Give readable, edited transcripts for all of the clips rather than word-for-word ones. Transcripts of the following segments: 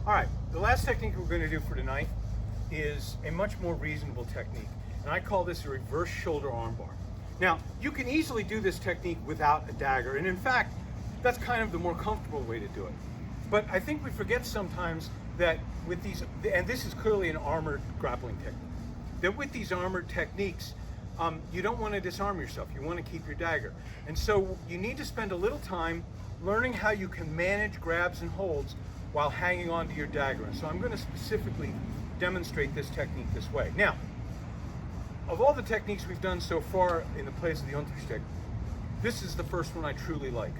All right, the last technique we're going to do for tonight is a much more reasonable technique, and I call this a reverse shoulder armbar. Now, you can easily do this technique without a dagger, and in fact, that's kind of the more comfortable way to do it. But I think we forget sometimes that with these, and this is clearly an armored grappling technique, that with these armored techniques, you don't want to disarm yourself. You want to keep your dagger. And so you need to spend a little time learning how you can manage grabs and holds while hanging on to your dagger. And so I'm going to specifically demonstrate this technique this way. Now, of all the techniques we've done so far in the place of the Unterstich, this is the first one I truly like.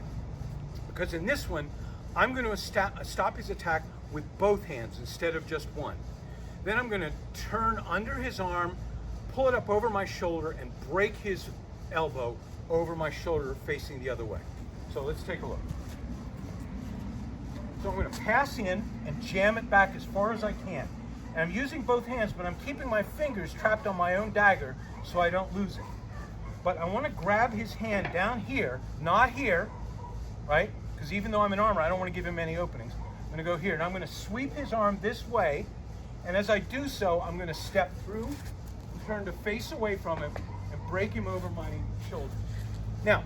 Because in this one, I'm going to stop his attack with both hands instead of just one. Then I'm going to turn under his arm, pull it up over my shoulder, and break his elbow over my shoulder facing the other way. So let's take a look. So I'm going to pass in and jam it back as far as I can. And I'm using both hands, but I'm keeping my fingers trapped on my own dagger so I don't lose it. But I want to grab his hand down here, not here, right? Because even though I'm in armor, I don't want to give him any openings. I'm going to go here, and I'm going to sweep his arm this way. And as I do so, I'm going to step through, turn to face away from him, and break him over my shoulder. Now,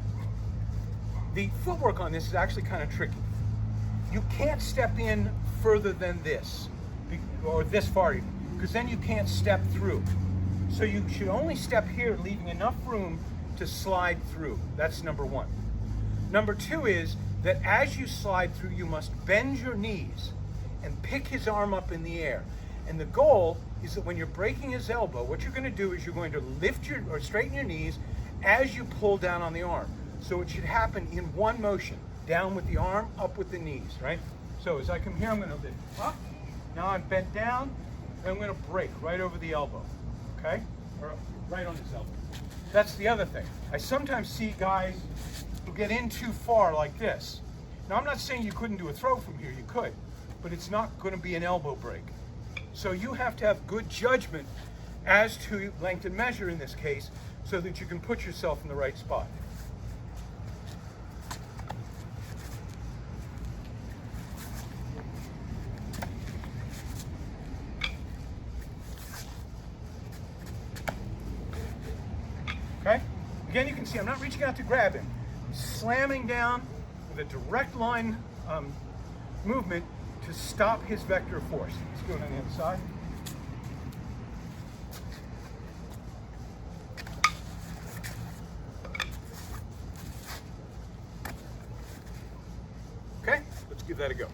the footwork on this is actually kind of tricky. You can't step in further than this, or this far even, because then you can't step through. So you should only step here, leaving enough room to slide through. That's number one. Number two is that as you slide through, you must bend your knees and pick his arm up in the air. And the goal is that when you're breaking his elbow, what you're going to do is you're going to lift or straighten your knees as you pull down on the arm. So it should happen in one motion. Down with the arm, up with the knees, right? So as I come here, I'm going to lift up. Now I'm bent down, and I'm going to break right over the elbow, okay? Or right on his elbow. That's the other thing. I sometimes see guys who get in too far like this. Now I'm not saying you couldn't do a throw from here, you could, but it's not going to be an elbow break. So you have to have good judgment as to length and measure in this case so that you can put yourself in the right spot. Okay? Again, you can see I'm not reaching out to grab him. I'm slamming down with a direct line movement to stop his vector of force. Let's go on the other side. Okay, let's give that a go.